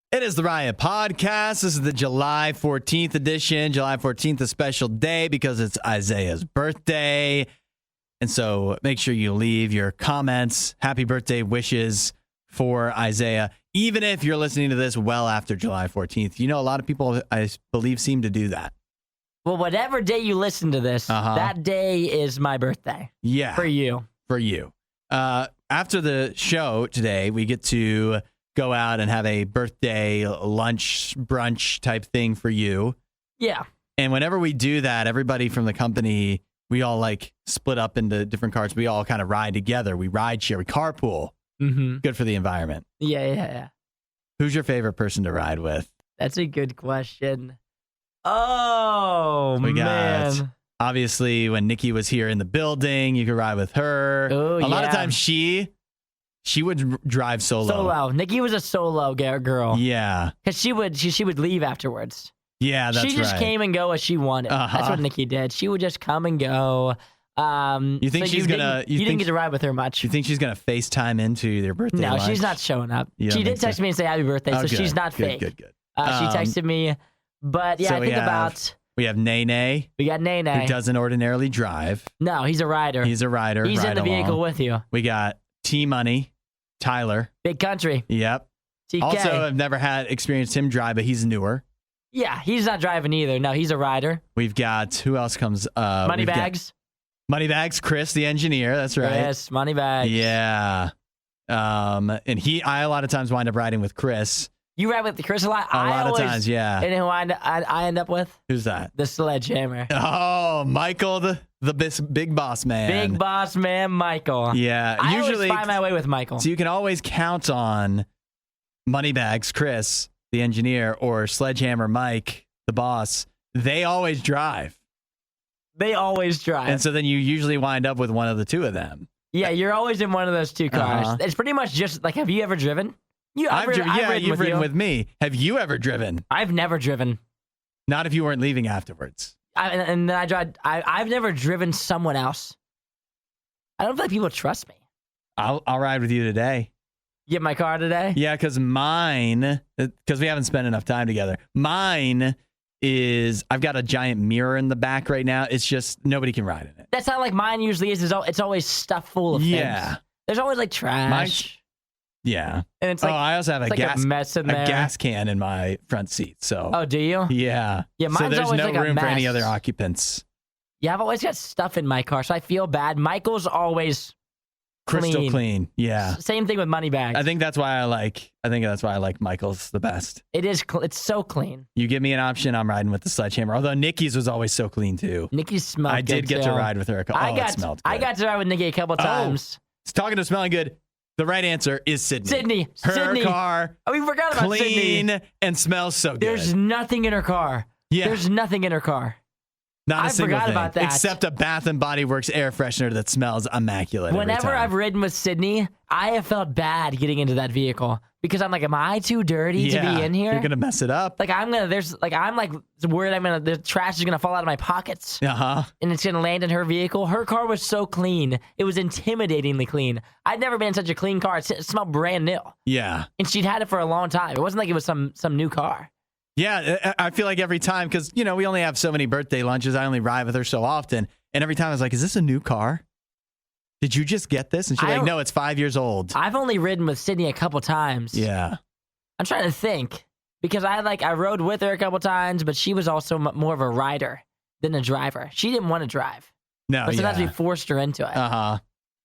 It is the Riot Podcast. This is the July 14th edition. July 14th, a special day because it's Isaiah's birthday. And so make sure you leave your comments, happy birthday wishes for Isaiah, even if you're listening to this well after July 14th. You know, a lot of people, I believe, seem to do that. Well, whatever day you listen to this, that day is my birthday. Yeah. For you. For you. After the show today, we get to go out and have a birthday lunch, brunch type thing for you. Yeah. And whenever we do that, everybody from the company, we all like split up into different cars. We all kind of ride together. We ride share. We carpool. Mm-hmm. Good for the environment. Yeah. Who's your favorite person to ride with? That's a good question. Oh, we got, man. Obviously, when Nikki was here in the building, you could ride with her. Oh, a lot of times she would drive solo. Nikki was a solo girl. Yeah. Because she would leave afterwards. Yeah, that's right. She just came and go as she wanted. That's what Nikki did. She would just come and go. You think she's gonna? You didn't get to ride with her much. You think she's gonna FaceTime into their birthday? No, lunch? she's not showing up. She did text me and say happy birthday, so she's not fake. Good. She texted me, but yeah, so we have Nene. We got Nene, who doesn't ordinarily drive. No, he's a rider. He's a rider. He's in the vehicle with you. We got T-Money, Tyler. Big Country. Yep. TK. Also, I've never experienced him drive, but he's newer. Yeah, he's not driving either. No, he's a rider. We've got, who else comes? Moneybags. Moneybags, Chris, the engineer. That's right. Yes, Moneybags. Yeah. And I a lot of times wind up riding with Chris. You ride with Chris a lot? A lot of times, yeah. And who I end up with? Who's that? The Sledgehammer. Oh, Michael, the big boss man. Big boss man, Michael. Yeah. I always find my way with Michael. So you can always count on Moneybags, Chris, the engineer, or Sledgehammer, Mike, the boss. They always drive. And so then you usually wind up with one of the two of them. Yeah, you're always in one of those two cars. It's pretty much just like, have you ever driven? You've ridden with me. Have you ever driven? I've never driven. Not if you weren't leaving afterwards. And then I drive. I've never driven someone else. I don't feel like people trust me. I'll ride with you today. Get my car today? Yeah, because we haven't spent enough time together. Mine is, I've got a giant mirror in the back right now. It's just, nobody can ride in it. That's not like mine usually is. It's always stuffed full of things. Yeah. There's always like trash. Yeah. And it's like, I also have a mess in there. A gas can in my front seat. So. Oh, do you? Yeah. Yeah, mine's so there's always no like a room mess. for any other occupants. Yeah, I've always got stuff in my car, so I feel bad. Michael's always crystal clean. Yeah. Same thing with Moneybags. I think that's why I like Michael's the best. It is. It's so clean. You give me an option, I'm riding with the Sledgehammer. Although Nikki's was always so clean too. Nikki's smelled good. I did get to ride with her. It smelled good. I got to ride with Nikki a couple times. It's talking to smelling good. The right answer is Sydney. Her car. Oh, we forgot about Sydney. Clean and smells so good. There's nothing in her car. Yeah. There's nothing in her car. Not a single thing. About that. Except a Bath & Body Works air freshener that smells immaculate. Whenever I've ridden with Sydney, I have felt bad getting into that vehicle because I'm like, am I too dirty to be in here? You're gonna mess it up. Like I'm worried the trash is gonna fall out of my pockets. And it's gonna land in her vehicle. Her car was so clean. It was intimidatingly clean. I'd never been in such a clean car. It smelled brand new. Yeah. And she'd had it for a long time. It wasn't like it was some new car. Yeah, I feel like every time, because, we only have so many birthday lunches. I only ride with her so often. And every time I was like, is this a new car? Did you just get this? And she's like, no, it's 5 years old. I've only ridden with Sydney a couple times. Yeah. I'm trying to think. Because I rode with her a couple times, but she was also more of a rider than a driver. She didn't want to drive. No, but sometimes we forced her into it.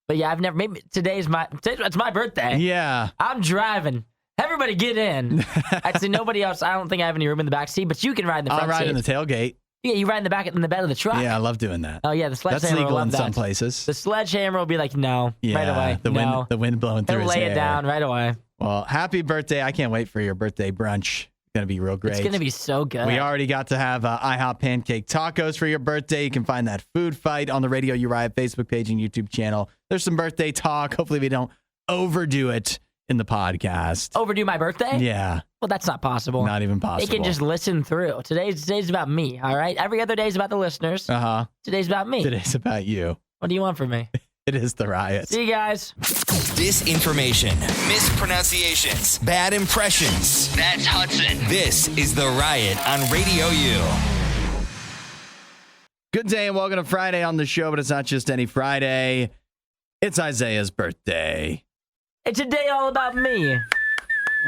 But yeah, it's my birthday. Yeah. I'm driving. Everybody get in. Actually, nobody else. I don't think I have any room in the back seat, but you can ride in the front seat. I'll ride in the tailgate. Yeah, you ride in the back in the bed of the truck. Yeah, I love doing that. Oh yeah, the Sledgehammer. That's legal will love in some places. The Sledgehammer will be like, no, right away. The wind blowing through his hair. He'll lay it down right away. Well, happy birthday. I can't wait for your birthday brunch. It's going to be real great. It's going to be so good. We already got to have IHOP pancake tacos for your birthday. You can find that food fight on the RadioU Riot Facebook page and YouTube channel. There's some birthday talk. Hopefully we don't overdo it in the podcast. Overdo my birthday? Yeah. Well, that's not possible. Not even possible. They can just listen through. Today's about me, all right? Every other day is about the listeners. Today's about me. Today's about you. What do you want from me? It is The Riot. See you guys. Disinformation, mispronunciations, bad impressions. That's Hudson. This is The Riot on RadioU. Good day and welcome to Friday on the show, but it's not just any Friday. It's Isaiah's birthday. It's a day all about me.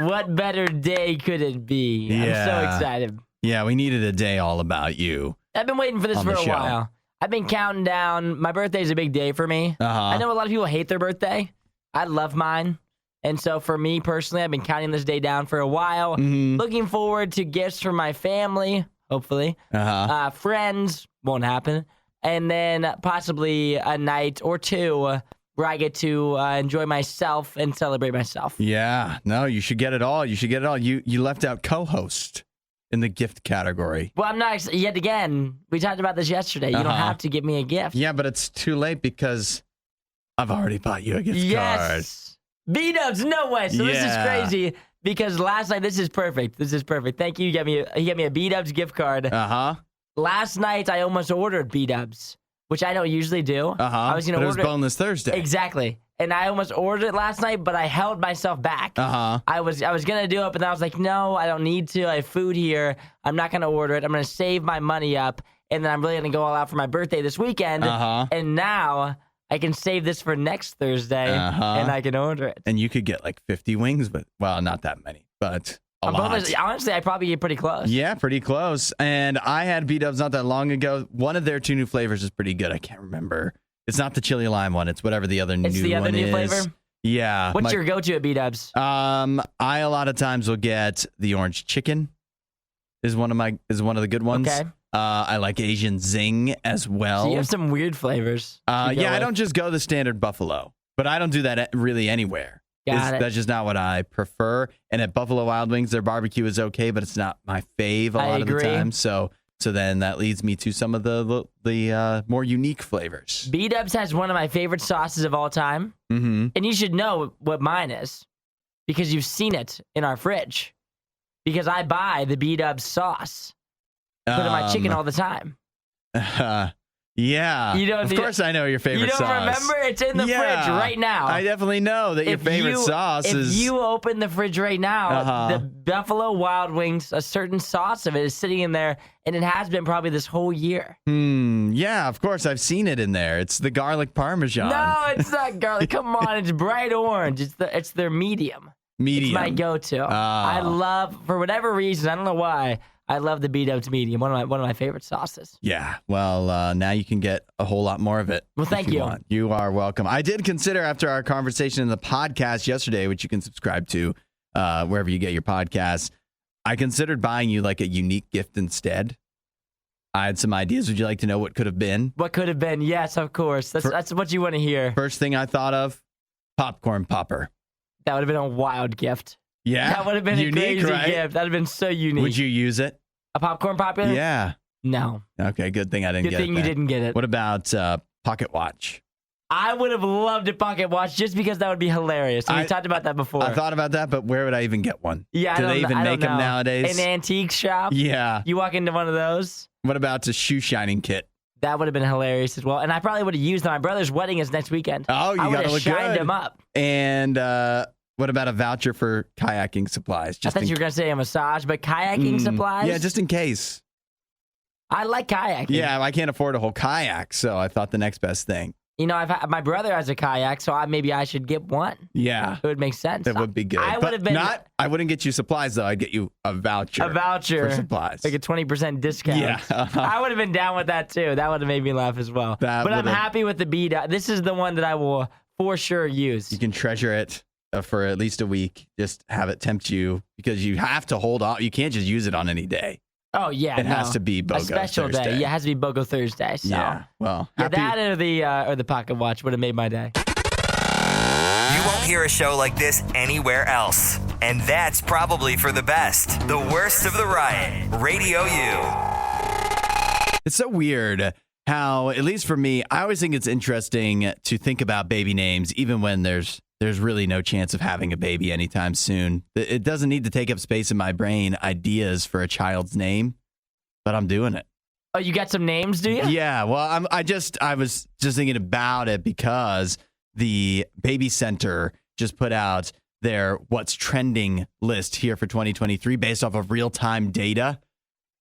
What better day could it be? I'm so excited. Yeah, we needed a day all about you. I've been waiting for this for a while. I've been counting down. My birthday's a big day for me. I know a lot of people hate their birthday. I love mine. And so for me personally, I've been counting this day down for a while. Looking forward to gifts from my family, hopefully. Friends, won't happen. And then possibly a night or two where I get to enjoy myself and celebrate myself. Yeah, no, you should get it all. You left out co-host in the gift category. Well, I'm not, yet again, we talked about this yesterday. You don't have to give me a gift. Yeah, but it's too late because I've already bought you a gift card. B-dubs, no way. So this is crazy because last night, this is perfect. Thank you. He got me a B-dubs gift card. Last night, I almost ordered B-dubs, which I don't usually do. I was going to order. It was Boneless Thursday. Exactly. And I almost ordered it last night, but I held myself back. I was going to do it, but then I was like, no, I don't need to. I have food here. I'm not going to order it. I'm going to save my money up, and then I'm really going to go all out for my birthday this weekend. And now I can save this for next Thursday, and I can order it. And you could get like 50 wings, but, well, not that many, but a lot. Honestly, I probably get pretty close. Yeah, pretty close. And I had B-dubs not that long ago. One of their 2 new flavors is pretty good. I can't remember. It's not the chili lime one. It's whatever the other new one is. It's the other new flavor? Yeah. What's your go-to at B-dubs? I a lot of times will get the orange chicken is one of the good ones. Okay. I like Asian zing as well. So you have some weird flavors. I don't just go the standard buffalo, but I don't do that really anywhere. That's just not what I prefer. And at Buffalo Wild Wings, their barbecue is okay, but it's not my fave a lot of the time. So then that leads me to some of the more unique flavors. B-dubs has one of my favorite sauces of all time. And you should know what mine is because you've seen it in our fridge. Because I buy the B-dubs sauce. Put in my chicken all the time. Yeah. Of course I know your favorite sauce. You don't remember? It's in the fridge right now. I definitely know that your favorite sauce is... If you open the fridge right now, the Buffalo Wild Wings, a certain sauce of it is sitting in there, and it has been probably this whole year. Yeah, of course. I've seen it in there. It's the garlic parmesan. No, it's not garlic. Come on. It's bright orange. It's their medium. It's my go-to. I love, for whatever reason, I don't know why, I love the B-dubs medium. One of my favorite sauces. Yeah. Well, now you can get a whole lot more of it. Well, thank you. You are welcome. I did consider after our conversation in the podcast yesterday, which you can subscribe to wherever you get your podcasts, I considered buying you like a unique gift instead. I had some ideas. Would you like to know what could have been? What could have been? Yes, of course. That's what you want to hear. First thing I thought of, popcorn popper. That would have been a wild gift. Yeah. That would have been unique, a crazy gift. That would have been so unique. Would you use it? A popcorn popper? Yeah. No. Okay, good thing I didn't get it. Good thing you didn't get it. What about pocket watch? I would have loved a pocket watch just because that would be hilarious. We talked about that before. I thought about that, but where would I even get one? Yeah, Do they even make them nowadays? An antique shop? Yeah. You walk into one of those? What about a shoe shining kit? That would have been hilarious as well. And I probably would have used them. My brother's wedding is next weekend. Oh, you got to look good. I would have shined them up. And what about a voucher for kayaking supplies? I thought you were going to say a massage, but kayaking supplies? Yeah, just in case. I like kayaking. Yeah, I can't afford a whole kayak, so I thought the next best thing. You know, my brother has a kayak, so maybe I should get one. Yeah. It would make sense. That would be good. I wouldn't get you supplies, though. I'd get you a voucher. A voucher. For supplies. Like a 20% discount. Yeah. I would have been down with that, too. That would have made me laugh as well. But I'm happy with the B-dub. This is the one that I will for sure use. You can treasure it for at least a week. Just have it tempt you because you have to hold on. You can't just use it on any day. Oh, yeah. It has to be BOGO Thursday. A special Thursday. day. Yeah, it has to be BOGO Thursday. So. Yeah. Well, that or the pocket watch would have made my day. You won't hear a show like this anywhere else. And that's probably for the best. The Worst of the Riot. RadioU. It's so weird how, at least for me, I always think it's interesting to think about baby names, even when there's really no chance of having a baby anytime soon. It doesn't need to take up space in my brain, ideas for a child's name, but I'm doing it. Oh, you got some names, do you? Yeah. Well, I was just thinking about it because the Baby Center just put out their what's trending list here for 2023 based off of real-time data.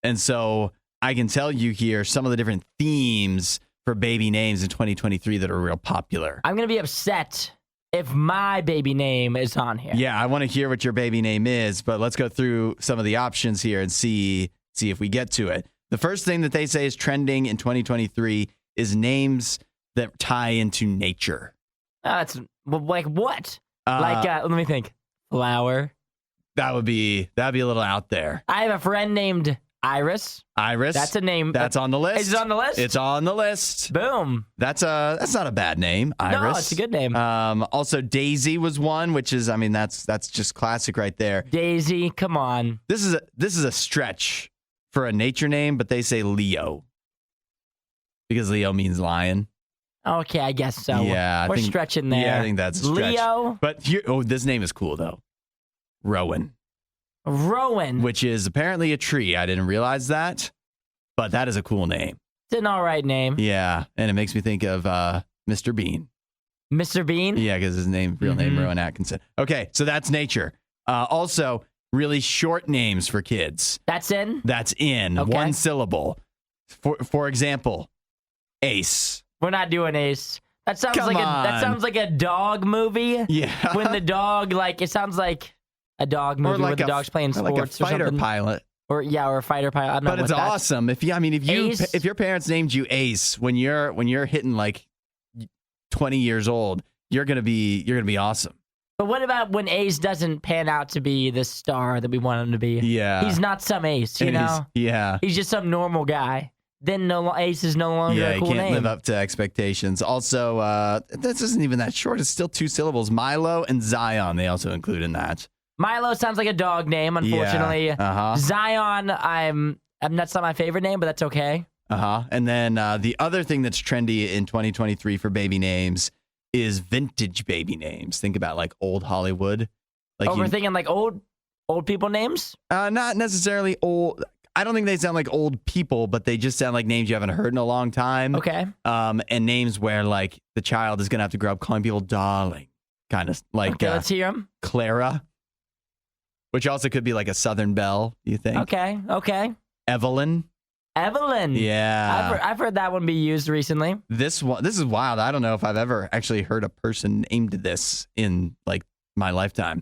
And so I can tell you here some of the different themes for baby names in 2023 that are real popular. I'm going to be upset if my baby name is on here. Yeah, I want to hear what your baby name is, but let's go through some of the options here and see if we get to it. The first thing that they say is trending in 2023 is names that tie into nature. That's like what? Let me think. Flower. That'd be a little out there. I have a friend named Iris. Iris. That's a name. That's on the list. Is it on the list? It's on the list. Boom. That's not a bad name. Iris. No, it's a good name. Also Daisy was one, which is, I mean, that's just classic right there. Daisy, come on. This is a stretch for a nature name, but they say Leo because Leo means lion. Okay, I guess so. Yeah, we're stretching there. Yeah, I think that's a stretch. Leo. But here, this name is cool though. Rowan. Rowan. Which is apparently a tree. I didn't realize that, but that is a cool name. It's an all right name. Yeah, and it makes me think of Mr. Bean. Mr. Bean? Yeah, because his real name, Rowan Atkinson. Okay, so that's nature. Also, really short names for kids. That's in? That's in. Okay. One syllable. For example, Ace. We're not doing Ace. That sounds like a dog movie. Yeah. When the dog, it sounds like a dog movie where the dog's playing sports like a or fighter something. pilot. Or a fighter pilot. I don't know. But it's awesome. If your parents named you Ace when you're hitting like 20 years old, you're gonna be awesome. But what about when Ace doesn't pan out to be the star that we want him to be? Yeah. He's not some Ace, you know? Yeah. He's just some normal guy. Then Ace is no longer a cool name. Yeah, he can't live up to expectations. Also, this isn't even that short. It's still 2 syllables. Milo and Zion, they also include in that. Milo sounds like a dog name, unfortunately. Yeah. Zion, that's not my favorite name, but that's okay. And then the other thing that's trendy in 2023 for baby names is vintage baby names. Think about like old Hollywood. We're thinking like old people names? Not necessarily old. I don't think they sound like old people, but they just sound like names you haven't heard in a long time. Okay. And names where like the child is gonna have to grow up calling people darling, kind of like. Okay, let's hear them. Clara, which also could be like a Southern belle. You think? Okay. Evelyn. Yeah. I've heard that one be used recently. This is wild. I don't know if I've ever actually heard a person named this in like my lifetime.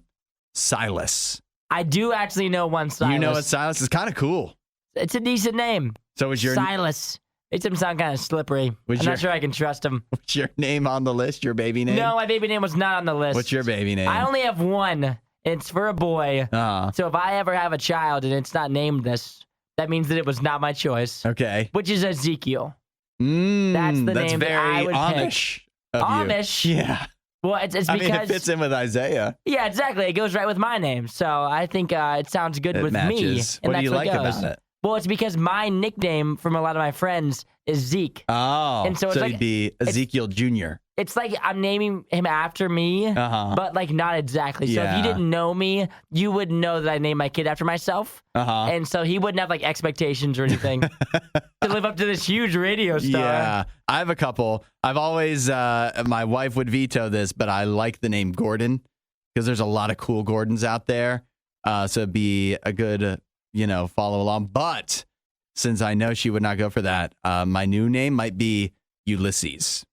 Silas. I do actually know one Silas. You know what Silas is kind of cool. It's a decent name. So was your Silas. Makes him sound kind of slippery. I'm not sure I can trust him. What's your name on the list? Your baby name? No, my baby name was not on the list. What's your baby name? I only have one. And it's for a boy. So if I ever have a child and it's not named this, that means that it was not my choice. Okay. Which is Ezekiel. That's the name that I would Amish pick. Of Amish? You. Yeah. Well, it's because... it fits in with Isaiah. Yeah, exactly. It goes right with my name. So I think it sounds good with matches. me. And what do you like about it? Well, it's because my nickname from a lot of my friends is Zeke. Oh, and so it's he'd be Ezekiel Jr. It's like I'm naming him after me, but like not exactly. So if you didn't know me, you would know that I named my kid after myself. And so he wouldn't have like expectations or anything to live up to this huge radio star. Yeah, I have a couple. I've always, my wife would veto this, but I like the name Gordon because there's a lot of cool Gordons out there. So it'd be a good, follow along. But since I know she would not go for that, my new name might be Ulysses.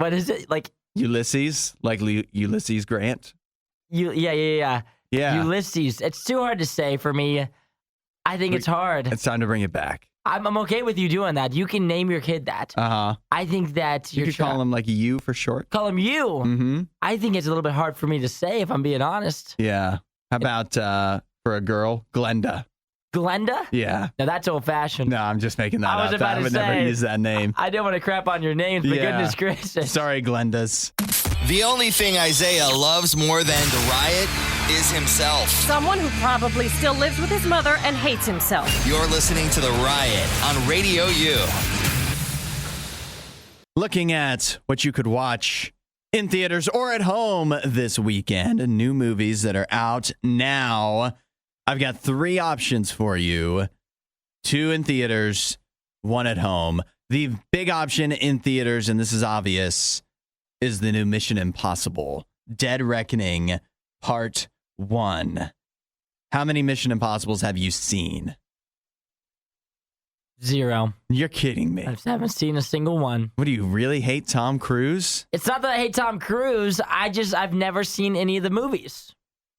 What is it? Like Ulysses? Like Ulysses Grant? Yeah. Ulysses. It's too hard to say for me. I think it's hard. It's time to bring it back. I'm okay with you doing that. You can name your kid that. I think that you could call him like U for short. Call him U. Mm-hmm. I think it's a little bit hard for me to say if I'm being honest. Yeah. How about for a girl, Glenda? Glenda? Yeah. Now that's old fashioned. No, I'm just making that up. I would never use that name. I didn't want to crap on your names, but goodness gracious. Sorry, Glendas. The only thing Isaiah loves more than the riot is himself. Someone who probably still lives with his mother and hates himself. You're listening to The Riot on RadioU. Looking at what you could watch in theaters or at home this weekend, new movies that are out now. I've got 3 options for you. 2 in theaters, one at home. The big option in theaters, and this is obvious, is the new Mission Impossible Dead Reckoning Part 1. How many Mission Impossibles have you seen? 0. You're kidding me. I just haven't seen a single one. What, do you really hate Tom Cruise? It's not that I hate Tom Cruise. I've never seen any of the movies.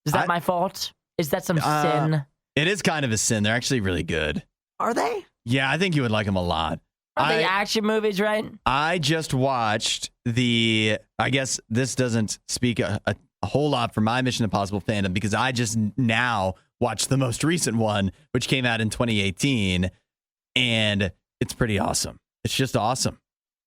Is that my fault? Is that some sin? It is kind of a sin. They're actually really good. Are they? Yeah, I think you would like them a lot. Are they action movies, right? I just watched I guess this doesn't speak a whole lot for my Mission Impossible fandom because I just now watched the most recent one, which came out in 2018, and it's pretty awesome. It's just awesome.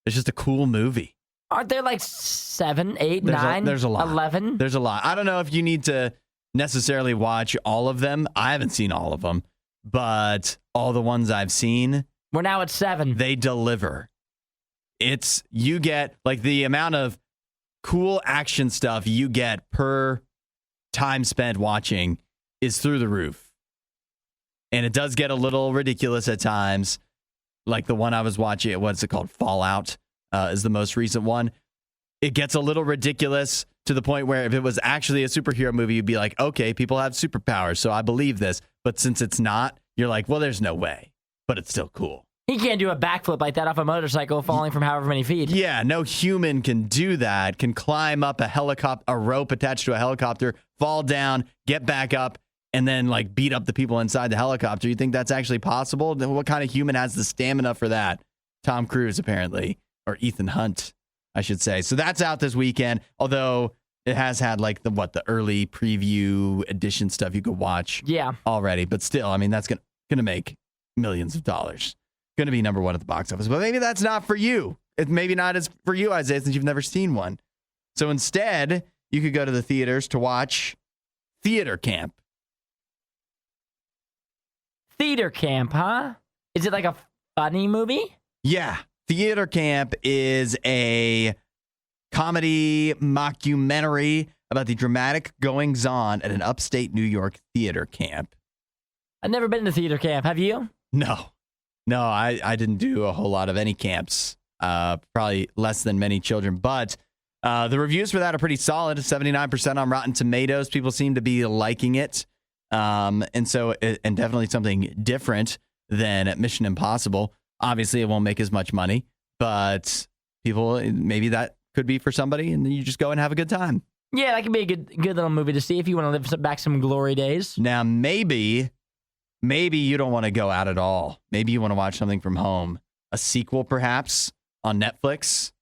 It's just a cool movie. Aren't there like 7, 8, 9? There's a lot. 11? There's a lot. I don't know if you need to necessarily watch all of them. I haven't seen all of them, but all the ones I've seen, we're now at 7. They deliver. You get like the amount of cool action stuff you get per time spent watching is through the roof. And it does get a little ridiculous at times. Like the one I was watching, what's it called? Fallout is the most recent one. It gets a little ridiculous to the point where if it was actually a superhero movie, you'd be like, okay, people have superpowers, so I believe this. But since it's not, you're like, well, there's no way. But it's still cool. He can't do a backflip like that off a motorcycle falling from however many feet. Yeah, no human can do that, can climb up a rope attached to a helicopter, fall down, get back up, and then like beat up the people inside the helicopter. You think that's actually possible? What kind of human has the stamina for that? Tom Cruise, apparently, or Ethan Hunt, I should say. So that's out this weekend, although it has had like the early preview edition stuff you could watch already. But still, I mean, that's going to make millions of dollars. Going to be number one at the box office. But maybe that's not for you. It maybe not as for you, Isaiah, since you've never seen one. So instead, you could go to the theaters to watch Theater Camp. Theater Camp, huh? Is it like a funny movie? Yeah. Theater Camp is a comedy mockumentary about the dramatic goings-on at an upstate New York theater camp. I've never been to theater camp. Have you? No, I didn't do a whole lot of any camps. Probably less than many children. But the reviews for that are pretty solid. 79% on Rotten Tomatoes. People seem to be liking it. And definitely something different than Mission Impossible. Obviously, it won't make as much money. But people, maybe that could be for somebody. And then you just go and have a good time. Yeah, that could be a good little movie to see if you want to live back some glory days. Now, maybe you don't want to go out at all. Maybe you want to watch something from home. A sequel, perhaps, on Netflix.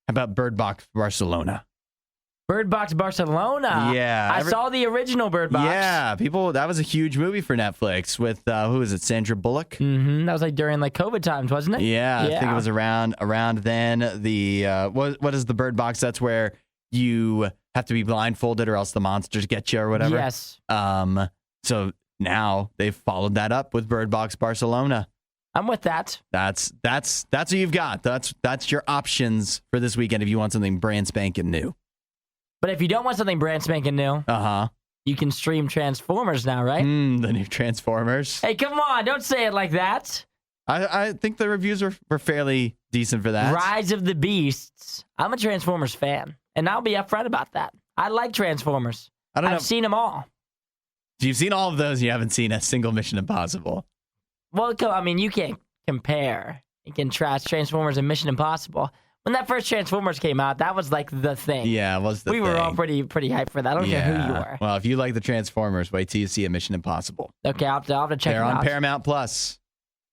How about Bird Box Barcelona? Bird Box Barcelona? Yeah. I saw the original Bird Box. Yeah, that was a huge movie for Netflix with, who is it, Sandra Bullock? Mm-hmm. That was like during like COVID times, wasn't it? Yeah, I think it was around then. What is the Bird Box? That's where you have to be blindfolded or else the monsters get you or whatever. Yes. So now they've followed that up with Bird Box Barcelona. I'm with that. That's what you've got. That's your options for this weekend if you want something brand spanking new. But if you don't want something brand spanking new, you can stream Transformers now, right? The new Transformers. Hey, come on. Don't say it like that. I think the reviews were fairly decent for that. Rise of the Beasts. I'm a Transformers fan, and I'll be upfront about that. I like Transformers. I've seen them all. You've seen all of those, you haven't seen a single Mission Impossible. Well, I mean, you can't compare and contrast Transformers and Mission Impossible. When that first Transformers came out, that was like the thing. Yeah, it was the thing. We were all pretty hyped for that. I don't care who you were. Well, if you like the Transformers, wait till you see a Mission Impossible. Okay, I'll have to check it out. They're on Paramount Plus.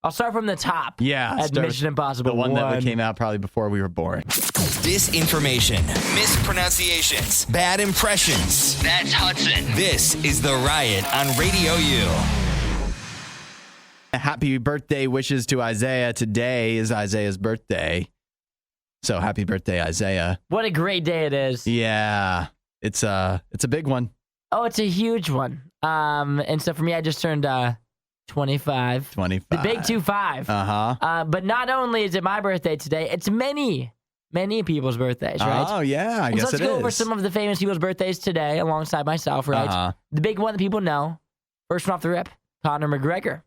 I'll start from the top. Yeah. At Mission Impossible. The one that came out probably before we were born. Disinformation, mispronunciations, bad impressions. That's Hudson. This is The Riot on RadioU. Happy birthday wishes to Isaiah. Today is Isaiah's birthday. So happy birthday, Isaiah. What a great day it is. Yeah. It's a big one. Oh, it's a huge one. And so for me, I just turned 25. 25. The big 25. But not only is it my birthday today, it's many people's birthdays, right? Oh, yeah. I guess it is. Let's go over some of the famous people's birthdays today alongside myself, right? The big one that people know, first one off the rip, Conor McGregor.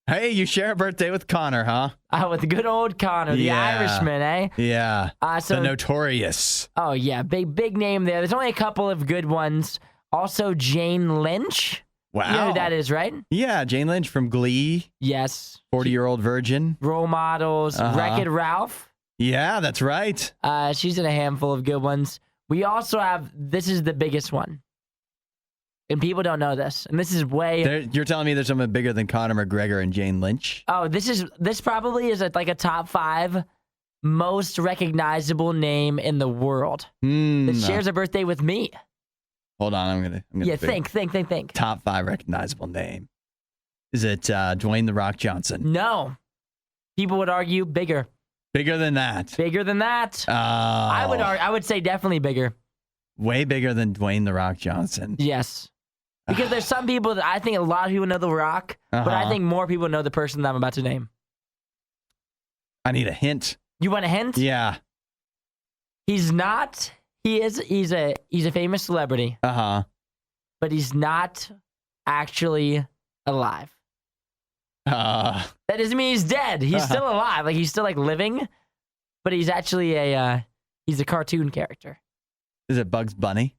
Hey, you share a birthday with Connor, huh? With the good old Connor, the Irishman, eh? Yeah. So the Notorious. Oh, yeah. Big name there. There's only a couple of good ones. Also, Jane Lynch. Wow. You know who that is, right? Yeah, Jane Lynch from Glee. Yes. 40-year-old virgin. Role models. Wreck-It Ralph. Yeah, that's right. She's in a handful of good ones. We also have, this is the biggest one. And people don't know this. And this is You're telling me there's someone bigger than Conor McGregor and Jane Lynch? Oh, this probably is like a top 5 most recognizable name in the world. That shares a birthday with me. Hold on, I'm gonna think. Top 5 recognizable name. Is it Dwayne The Rock Johnson? No. People would argue bigger. Bigger than that. Bigger than that. Oh. I would say definitely bigger. Way bigger than Dwayne The Rock Johnson. Yes. Because there's some people that I think a lot of people know The Rock, but I think more people know the person that I'm about to name. I need a hint. You want a hint? Yeah. He's not. He's a famous celebrity. But he's not actually alive. That doesn't mean he's dead. He's still alive. Like he's still like living, but he's actually he's a cartoon character. Is it Bugs Bunny?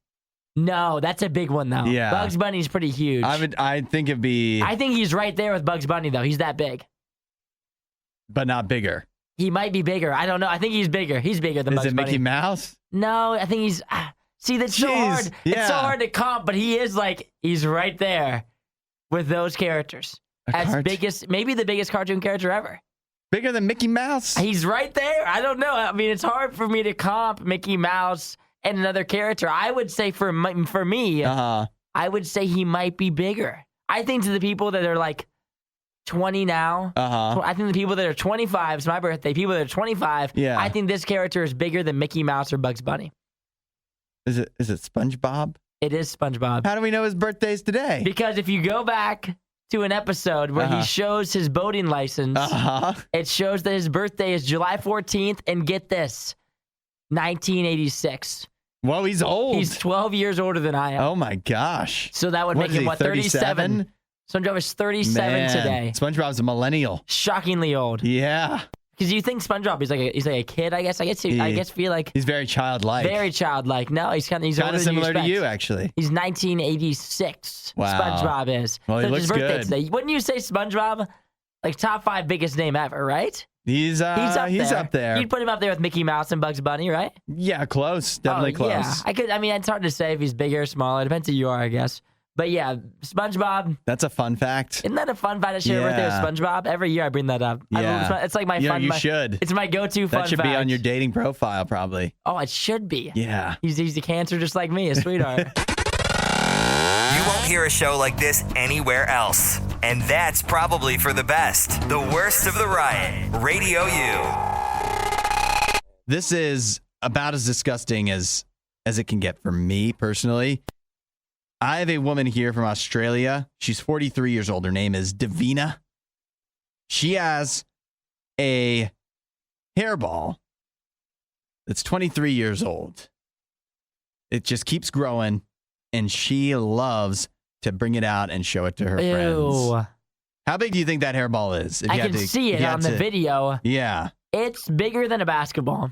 No, that's a big one though. Yeah. Bugs Bunny's pretty huge. I think it'd be. I think he's right there with Bugs Bunny though. He's that big. But not bigger. He might be bigger. I don't know. I think he's bigger. He's bigger than Bugs Bunny. Is it Mickey Mouse? No, I think he's. See, that's so hard. Yeah. It's so hard to comp, but he is like he's right there with those characters. Maybe the biggest cartoon character ever. Bigger than Mickey Mouse? He's right there. I don't know. I mean, it's hard for me to comp Mickey Mouse and another character. I would say for me, I would say he might be bigger. I think to the people that are like 20 now, I think the people that are 25, it's my birthday, people that are 25, I think this character is bigger than Mickey Mouse or Bugs Bunny. Is it SpongeBob? It is SpongeBob. How do we know his birthday's today? Because if you go back to an episode where he shows his boating license, it shows that his birthday is July 14th, and get this, 1986. Whoa, he's old. He's 12 years older than I am. Oh my gosh. So that would make him, 37? SpongeBob is 37 today. SpongeBob's a millennial. Shockingly old. Yeah. Because you think SpongeBob, he's like a kid, I guess. I guess feel like he's very childlike. Very childlike. No, he's kind of similar to you, actually. He's 1986. Wow. SpongeBob is. Well, he looks good. Today. Wouldn't you say SpongeBob, like top 5 biggest name ever, right? He's up there. You'd put him up there with Mickey Mouse and Bugs Bunny, right? Yeah, close. Definitely close. Yeah, I mean, it's hard to say if he's bigger or smaller. Depends who you are, I guess. But yeah, SpongeBob. That's a fun fact. Isn't that a fun fact to share birthday with SpongeBob? Every year I bring that up. Yeah. It's like my fun. You should. It's my go-to fun fact. That should be on your dating profile, probably. Oh, it should be. Yeah. He's a cancer just like me, a sweetheart. You won't hear a show like this anywhere else. And that's probably for the best. The Worst of the Riot. Radio U. This is about as disgusting as it can get for me personally. I have a woman here from Australia. She's 43 years old. Her name is Davina. She has a hairball that's 23 years old. It just keeps growing, and she loves to bring it out and show it to her friends. How big do you think that hairball is? I can see it on the video. Yeah. It's bigger than a basketball.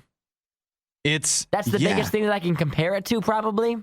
That's the biggest thing that I can compare it to, probably.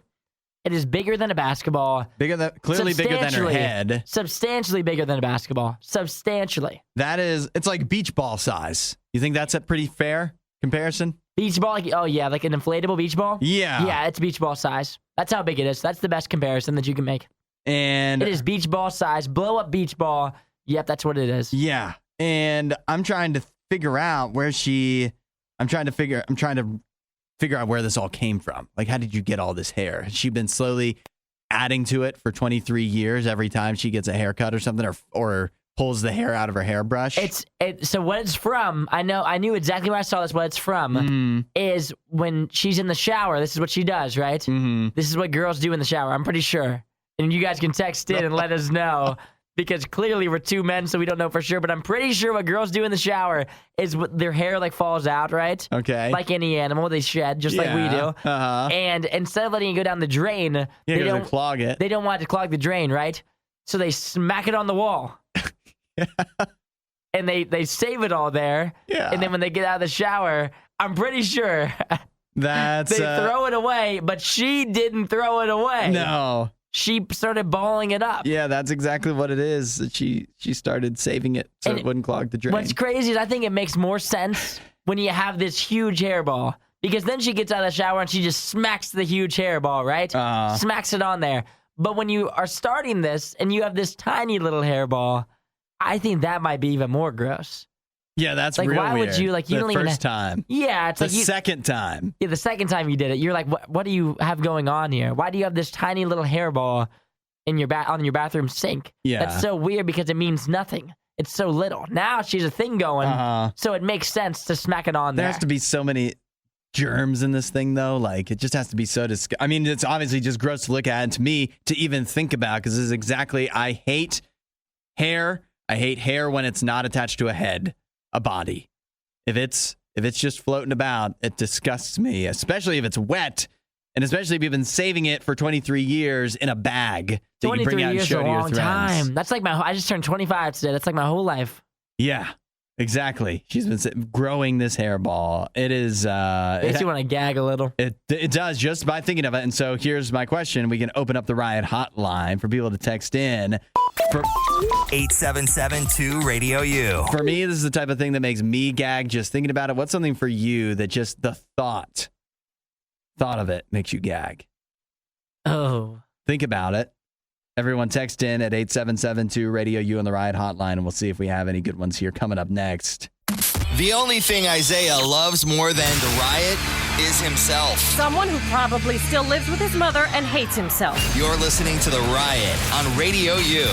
It is bigger than a basketball. Clearly bigger than her head. Substantially bigger than a basketball. Substantially. It's like beach ball size. You think that's a pretty fair comparison? Beach ball? Like an inflatable beach ball? Yeah. Yeah, it's beach ball size. That's how big it is. That's the best comparison that you can make. And it is beach ball size. Blow up beach ball. Yep, that's what it is. Yeah. And I'm trying to figure out I'm trying to figure out where this all came from. Like, how did you get all this hair? Has she been slowly adding to it for 23 years every time she gets a haircut or something, or pulls the hair out of her hairbrush? So what it's from, I knew exactly when I saw this, what it's from is when she's in the shower, this is what she does, right? Mm-hmm. This is what girls do in the shower, I'm pretty sure. And you guys can text in and let us know. Because clearly we're 2 men, so we don't know for sure. But I'm pretty sure what girls do in the shower is their hair falls out, right? Okay. Like any animal, they shed just like we do. Uh-huh. And instead of letting it go down the drain, they don't clog it. They don't want it to clog the drain, right? So they smack it on the wall. and they save it all there. Yeah. And then when they get out of the shower, I'm pretty sure That's they throw it away, but she didn't throw it away. No. She started balling it up. Yeah, that's exactly what it is. She started saving it so it wouldn't clog the drain. What's crazy is I think it makes more sense when you have this huge hairball, because then she gets out of the shower and she just smacks the huge hairball, right? Smacks it on there. But when you are starting this and you have this tiny little hairball, I think that might be even more gross. Yeah, that's like, real why weird. would you, like, you the don't even first time. Yeah, it's the like second time. Yeah, the second time you did it, you're like, what do you have going on here? Why do you have this tiny little hairball in your on your bathroom sink? Yeah. That's so weird because it means nothing. It's so little. Now she's a thing going, so it makes sense to smack it on there. There has to be so many germs in this thing, though. Like, it just has to be so disgusting. I mean, it's obviously just gross to look at, and to me, to even think about, because this is exactly, I hate hair. I hate hair when it's not attached to a head, a body. If it's just floating about, it disgusts me, especially if it's wet, and especially if you've been saving it for 23 years in a bag that you bring out and show to your friends. 23 years is a long time. That's like I just turned 25 today. That's like my whole life. Yeah, exactly. She's been growing this hairball. It is. Makes you want to gag a little. It does just by thinking of it. And so here's my question: we can open up the Riot hotline for people to text in. 877-2-RADIO-U. For me, this is the type of thing that makes me gag just thinking about it. What's something for you that just the thought of it makes you gag? Oh. Think about it. Everyone text in at 877-2-RADIO-U on the Riot hotline, and we'll see if we have any good ones here coming up next. The only thing Isaiah loves more than the riot is himself. Someone who probably still lives with his mother and hates himself. You're listening to The Riot on Radio U.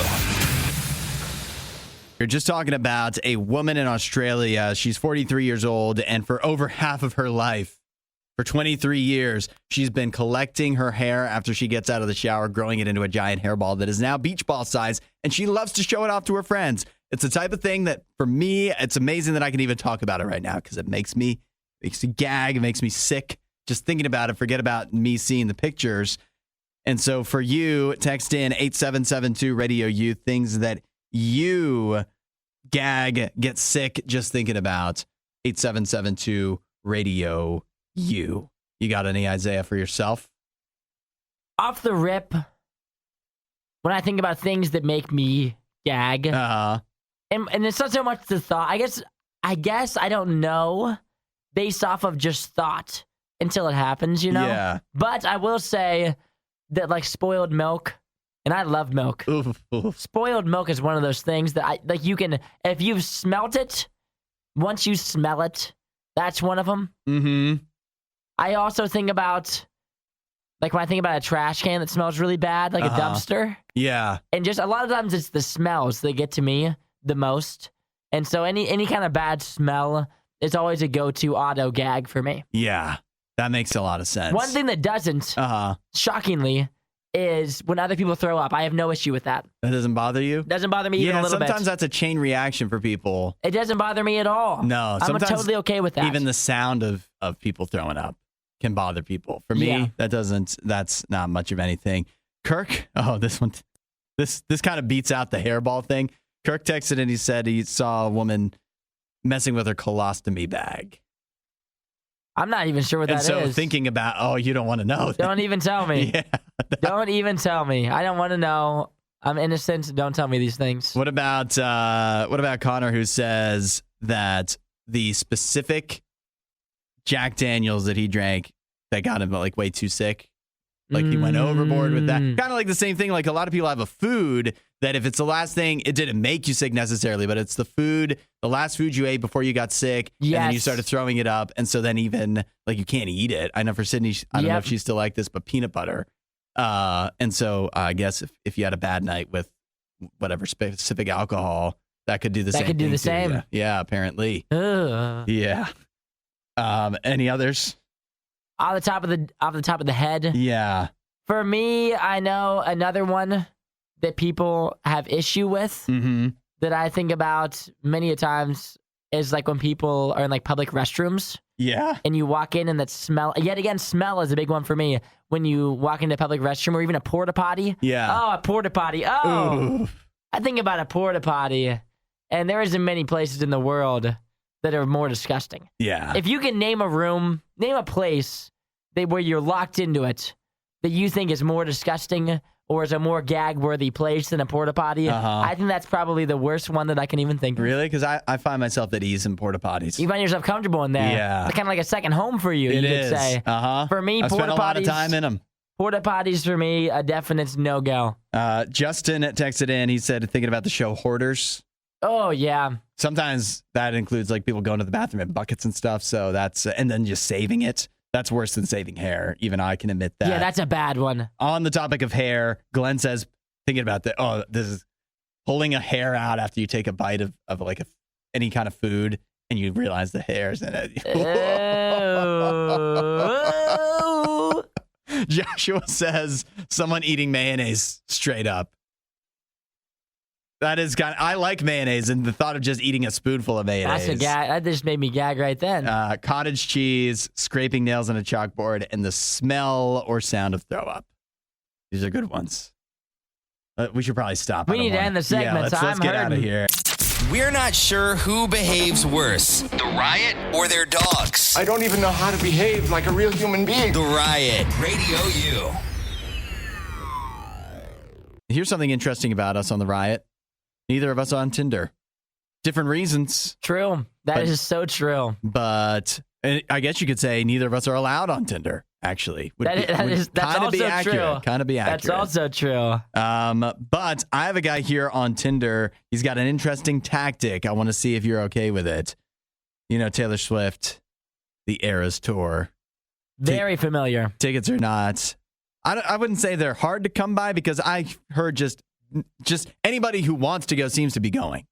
You're just talking about a woman in Australia. She's 43 years old, and for over half of her life, for 23 years, she's been collecting her hair after she gets out of the shower, growing it into a giant hairball that is now beach ball size, and she loves to show it off to her friends. It's the type of thing that, for me, it's amazing that I can even talk about it right now because it makes me gag, it makes me sick just thinking about it. Forget about me seeing the pictures. And so for you, text in 877-2-RADIO-U, things that you gag, get sick just thinking about. 877-2-RADIO-U. You got any, Isaiah, for yourself? Off the rip, when I think about things that make me gag, and it's not so much the thought. I guess I don't know based off of just thought until it happens, you know? Yeah. But I will say that, like, spoiled milk, and I love milk. Oof. Spoiled milk is one of those things that you can, if you've smelt it, once you smell it, that's one of them. Mm-hmm. I also think about, like, when I think about a trash can that smells really bad, like a dumpster. Yeah. And just a lot of times it's the smells that get to me the most. And so any kind of bad smell is always a go-to auto gag for me. Yeah. That makes a lot of sense. One thing that doesn't, shockingly, is when other people throw up. I have no issue with that. That doesn't bother you? Doesn't bother me even a little bit. Sometimes that's a chain reation for people. It doesn't bother me at all. No. I'm totally okay with that. Even the sound of people throwing up can bother people. For me, that's not much of anything. Kirk, this kind of beats out the hairball thing. Kirk texted and he said he saw a woman messing with her colostomy bag. I'm not even sure what that is. And so thinking about, you don't want to know. Don't even tell me. Yeah. Don't even tell me. I don't want to know. I'm innocent. Don't tell me these things. What about Connor, who says that the specific Jack Daniels that he drank that got him like way too sick, like he went overboard with that. Kind of like the same thing. Like a lot of people have a food that if it's the last thing, it didn't make you sick necessarily, but it's the last food you ate before you got sick, and then you started throwing it up, and so then even like you can't eat it. I know for Sydney, I don't know if she's still like this, but peanut butter. And so I guess if you had a bad night with whatever specific alcohol, that could do the same. That could do the same. Yeah, apparently. Yeah. Any others? Off the top of the head. Yeah. For me, I know another one that people have issue with that I think about many a times is like when people are in like public restrooms. Yeah. And you walk in and that smell. Yet again, smell is a big one for me. When you walk into a public restroom or even a porta potty. Yeah. Oh, a porta potty. Oh. Ooh. I think about a porta potty And there isn't many places in the world that are more disgusting. Yeah. If you can name a place where you're locked into it that you think is more disgusting or is a more gag-worthy place than a porta potty, I think that's probably the worst one that I can even think of. Really? Because I find myself at ease in porta potties. You find yourself comfortable in there. Yeah. It's kind of like a second home for you, It you is. could say. For me, I've spent porta a lot of potties, time in them. porta potties for me, a definite no-go. Justin texted in. He said, thinking about the show Hoarders. Oh, yeah. Sometimes that includes like people going to the bathroom in buckets and stuff. So that's, and then just saving it. That's worse than saving hair. Even I can admit that. Yeah, that's a bad one. On the topic of hair, Glenn says, thinking about this is pulling a hair out after you take a bite of like any kind of food and you realize the hair's in it. Oh. Joshua says, someone eating mayonnaise straight up. That is I like mayonnaise, and the thought of just eating a spoonful of mayonnaise. That's a gag. That just made me gag right then. Cottage cheese, scraping nails on a chalkboard, and the smell or sound of throw up. These are good ones. We should probably stop. We need to end the segment. Yeah, let's get out of here. We're not sure who behaves worse, the Riot or their dogs. I don't even know how to behave like a real human being. The Riot, Radio U. Here's something interesting about us on the Riot. Neither of us are on Tinder. Different reasons. True. That is so true. But I guess you could say neither of us are allowed on Tinder, actually. That's also true. Kind of be accurate. That's also true. But I have a guy here on Tinder. He's got an interesting tactic. I want to see if you're okay with it. You know, Taylor Swift, the Eras Tour. Very familiar. Tickets are not. I wouldn't say they're hard to come by because I heard just anybody who wants to go seems to be going.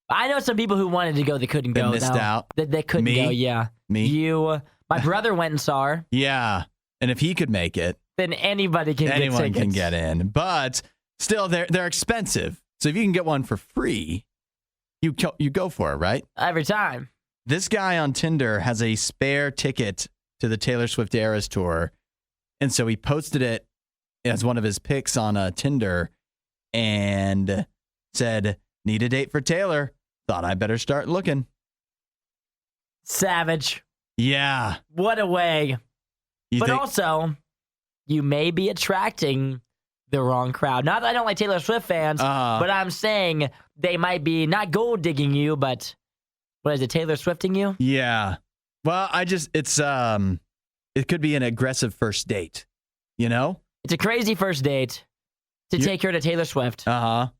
I know some people who wanted to go that couldn't go. Missed out. That they couldn't go. Yeah. Me. You. My brother went and saw her. Yeah. And if he could make it, then anyone can get in. But still, they're expensive. So if you can get one for free, you go for it, right? Every time. This guy on Tinder has a spare ticket to the Taylor Swift Eras Tour. And so he posted it as one of his pics on Tinder and said, need a date for Taylor. Thought I better start looking. Savage. Yeah. What a way. Also, you may be attracting the wrong crowd. Not that I don't like Taylor Swift fans, but I'm saying they might be not gold digging you, but what is it, Taylor Swifting you? Yeah. Well, it could be an aggressive first date, you know? It's a crazy first date to take her to Taylor Swift.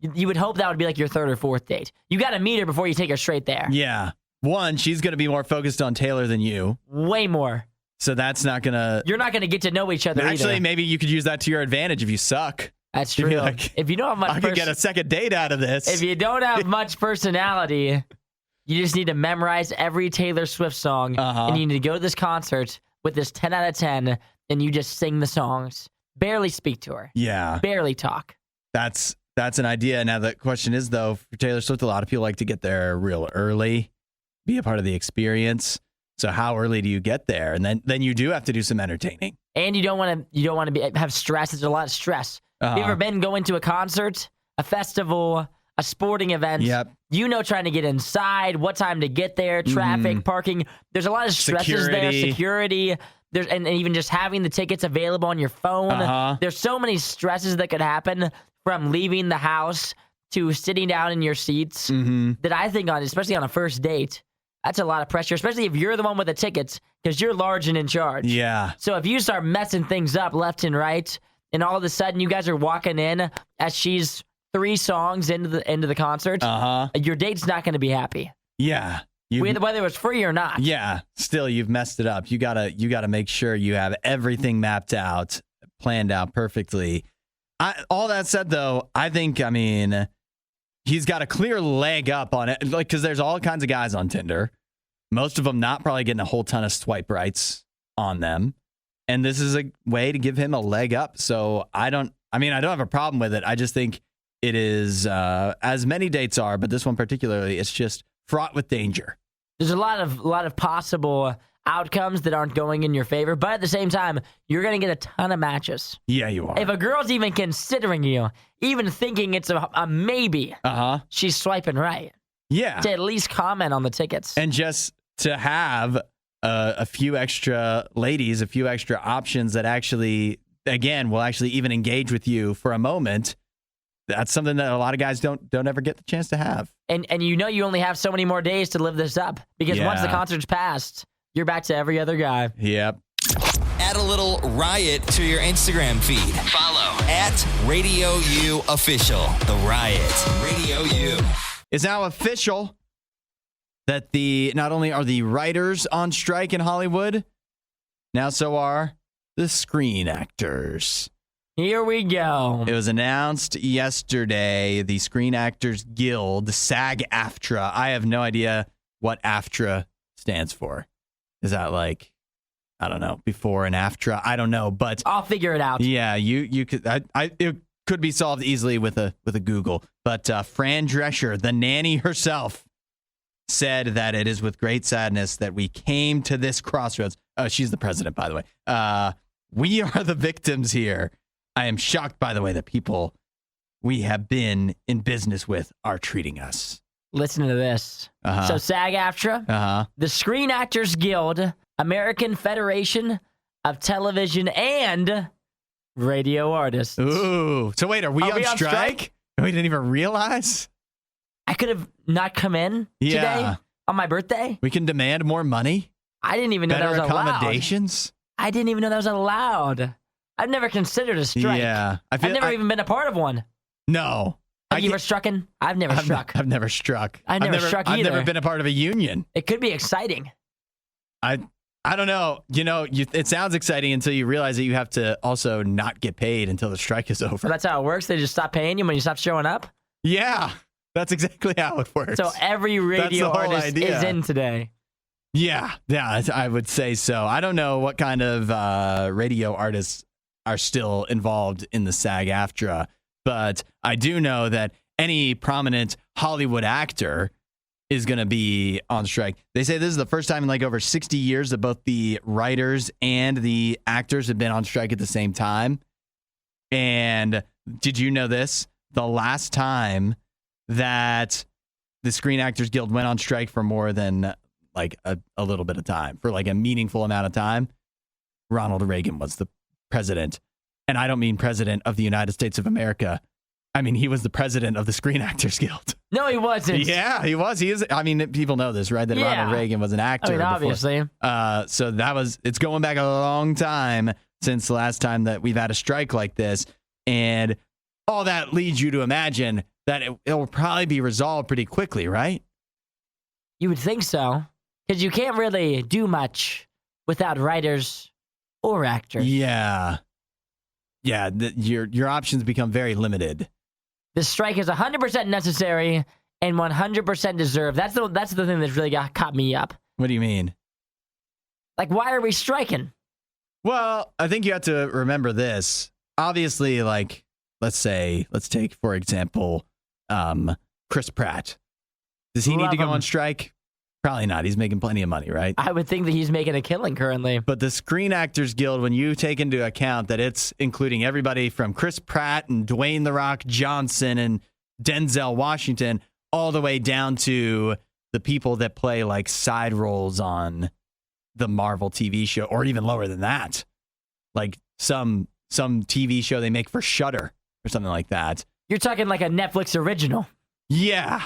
You would hope that would be like your third or fourth date. You got to meet her before you take her straight there. Yeah. One, she's going to be more focused on Taylor than you. Way more. So that's not going to... You're not going to get to know each other Actually, maybe you could use that to your advantage if you suck. That's true. Like, if you don't have much... I could get a second date out of this. If you don't have much personality, you just need to memorize every Taylor Swift song, and you need to go to this concert with this 10 out of 10, and you just sing the songs. Barely speak to her. Yeah. Barely talk. That's an idea. Now, the question is, though, for Taylor Swift, a lot of people like to get there real early, be a part of the experience. So how early do you get there? And then you do have to do some entertaining. And you don't want to have stress. There's a lot of stress. Have you ever been going to a concert, a festival, a sporting event? Yep. You know, trying to get inside, what time to get there, traffic, parking. There's a lot of stresses there. Security. There's and even just having the tickets available on your phone. There's so many stresses that could happen from leaving the house to sitting down in your seats that I think especially on a first date, that's a lot of pressure, especially if you're the one with the tickets because you're large and in charge. Yeah. So if you start messing things up left and right, and all of a sudden you guys are walking in as she's 3 songs into the concert, your date's not going to be happy. Yeah. Whether it was free or not. Yeah. Still, you've messed it up. You gotta make sure you have everything mapped out, planned out perfectly. All that said, though, I think, he's got a clear leg up on it, like, because there's all kinds of guys on Tinder. Most of them not probably getting a whole ton of swipe rights on them. And this is a way to give him a leg up. So I don't have a problem with it. I just think it is, as many dates are, but this one particularly, it's just fraught with danger. There's a lot of possible outcomes that aren't going in your favor, but at the same time, you're going to get a ton of matches. Yeah, you are. If a girl's even considering you, even thinking it's a maybe, she's swiping right. Yeah. To at least comment on the tickets. And just to have a few extra ladies, a few extra options that actually, again, will actually even engage with you for a moment. That's something that a lot of guys don't ever get the chance to have. And you only have so many more days to live this up because once the concert's passed, you're back to every other guy. Yep. Add a little riot to your Instagram feed. Follow @RadioU Official. The Riot. Radio U. It's now official that not only are the writers on strike in Hollywood, now so are the screen actors. Here we go. It was announced yesterday, the Screen Actors Guild, SAG-AFTRA. I have no idea what AFTRA stands for. Is that like, I don't know, before and after? I don't know, but I'll figure it out. Yeah, you could. It could be solved easily with a Google. But Fran Drescher, the nanny herself, said that it is with great sadness that we came to this crossroads. She's the president, by the way. We are the victims here. I am shocked, by the way, that people we have been in business with are treating us. Listen to this. So SAG-AFTRA, the Screen Actors Guild, American Federation of Television and Radio Artists. Ooh. So wait, are we on strike? We didn't even realize? I could have not come in today on my birthday. We can demand more money? I didn't even know that was allowed. Better accommodations? I didn't even know that was allowed. I've never considered a strike. Yeah. I've never even been a part of one. No. Have you ever struck in? I've never struck. I've never struck. I've never struck either. I've never been a part of a union. It could be exciting. I don't know. It sounds exciting until you realize that you have to also not get paid until the strike is over. So that's how it works? They just stop paying you when you stop showing up? Yeah. That's exactly how it works. So every radio artist is in today. Yeah, I would say so. I don't know what kind of radio artists are still involved in the SAG-AFTRA, but I do know that any prominent Hollywood actor is going to be on strike. They say this is the first time in like over 60 years that both the writers and the actors have been on strike at the same time. And did you know this? The last time that the Screen Actors Guild went on strike for more than like a little bit of time, for like a meaningful amount of time, Ronald Reagan was the president. And I don't mean president of the United States of America. I mean, he was the president of the Screen Actors Guild. No, he wasn't. Yeah, he was. He is. I mean, people know this, right? That Ronald Reagan was an actor. I mean, obviously. So it's going back a long time since the last time that we've had a strike like this. And all that leads you to imagine that it will probably be resolved pretty quickly, right? You would think so. Because you can't really do much without writers or actors. Yeah. Yeah, your options become very limited. The strike is 100% necessary and 100% deserved. That's the thing that's really caught me up. What do you mean? Like, why are we striking? Well, I think you have to remember this. Obviously, like, let's take, for example, Chris Pratt. Does he need to go on strike? Probably not. He's making plenty of money, right? I would think that he's making a killing currently. But the Screen Actors Guild, when you take into account that it's including everybody from Chris Pratt and Dwayne "The Rock" Johnson and Denzel Washington, all the way down to the people that play like side roles on the Marvel TV show, or even lower than that, like some TV show they make for Shudder or something like that. You're talking like a Netflix original. Yeah.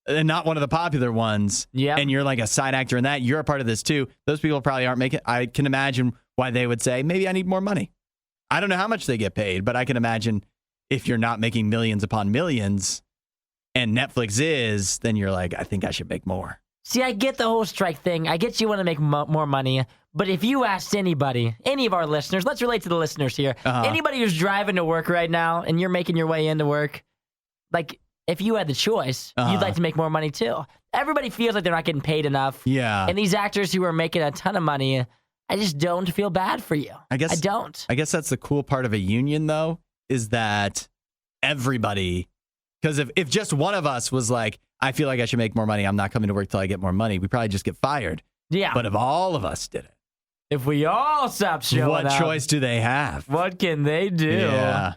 And not one of the popular ones. Yeah. And you're like a side actor in that. You're a part of this too. Those people probably aren't making. I can imagine why they would say, maybe I need more money. I don't know how much they get paid, but I can imagine if you're not making millions upon millions and Netflix is, then you're like, I think I should make more. See, I get the whole strike thing. I get you want to make more money. But if you asked anybody, any of our listeners, let's relate to the listeners here. Anybody who's driving to work right now and you're making your way into work, like, if you had the choice, you'd like to make more money too. Everybody feels like they're not getting paid enough. Yeah. And these actors who are making a ton of money, I just don't feel bad for you. I don't. I guess that's the cool part of a union, though, is that everybody, because if just one of us was like, I feel like I should make more money, I'm not coming to work till I get more money, we probably just get fired. Yeah. But if all of us did it, if we all stop showing what up, choice do they have? what can they do? Yeah.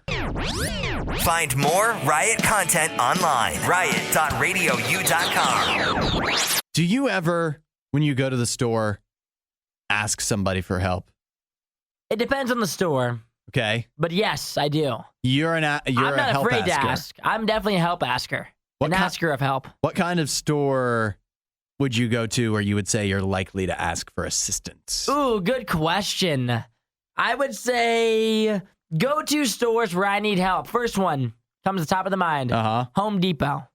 Find more Riot content online. Riot.radiou.com. Do you ever, when you go to the store, ask somebody for help? It depends on the store, Okay. but yes, I do. You're I'm a not help afraid to asker. ask. I'm definitely a help asker. What An ki- asker of help. What kind of store would you go to where you would say you're likely to ask for assistance? Ooh, good question. I would say go to stores where I need help. First one comes to the top of the mind. Home Depot.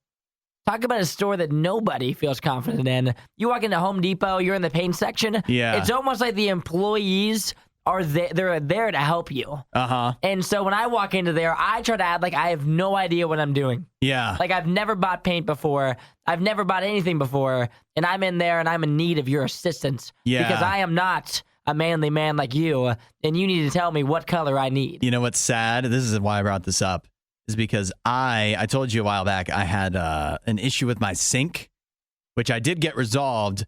Talk about a store that nobody feels confident in. You walk into Home Depot, you're in the paint section. Yeah. It's almost like the employees are they're there to help you. And so when I walk into there, I try to act like I have no idea what I'm doing. Yeah. Like I've never bought paint before. I've never bought anything before. And I'm in there and I'm in need of your assistance. Yeah. Because I am not a manly man like you. And you need to tell me what color I need. You know what's sad? This is why I brought this up. Is because I told you a while back I had an issue with my sink, which I did get resolved,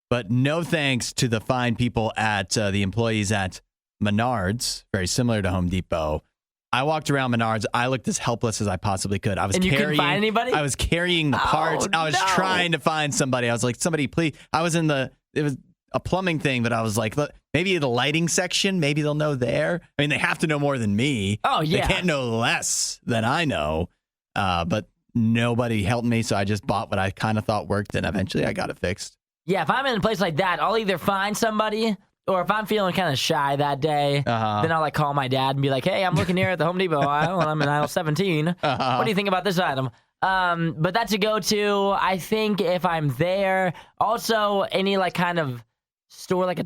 but no thanks to the fine people at the employees at Menards, very similar to Home Depot. I walked around Menards. I looked as helpless as I possibly could. And you couldn't find anybody? I was carrying the parts. I was trying to find somebody. I was like, somebody, please. It was a plumbing thing, but I was like, look, maybe the lighting section, maybe they'll know there. I mean, they have to know more than me. Oh, yeah. They can't know less than I know. But nobody helped me, so I just bought what I kind of thought worked, and eventually I got it fixed. Yeah, if I'm in a place like that, I'll either find somebody, or if I'm feeling kind of shy that day, then I'll like call my dad and be like, hey, I'm looking here at the Home Depot aisle, and I'm in aisle 17. What do you think about this item? But that's a go-to. I think if I'm there, also any like kind of store like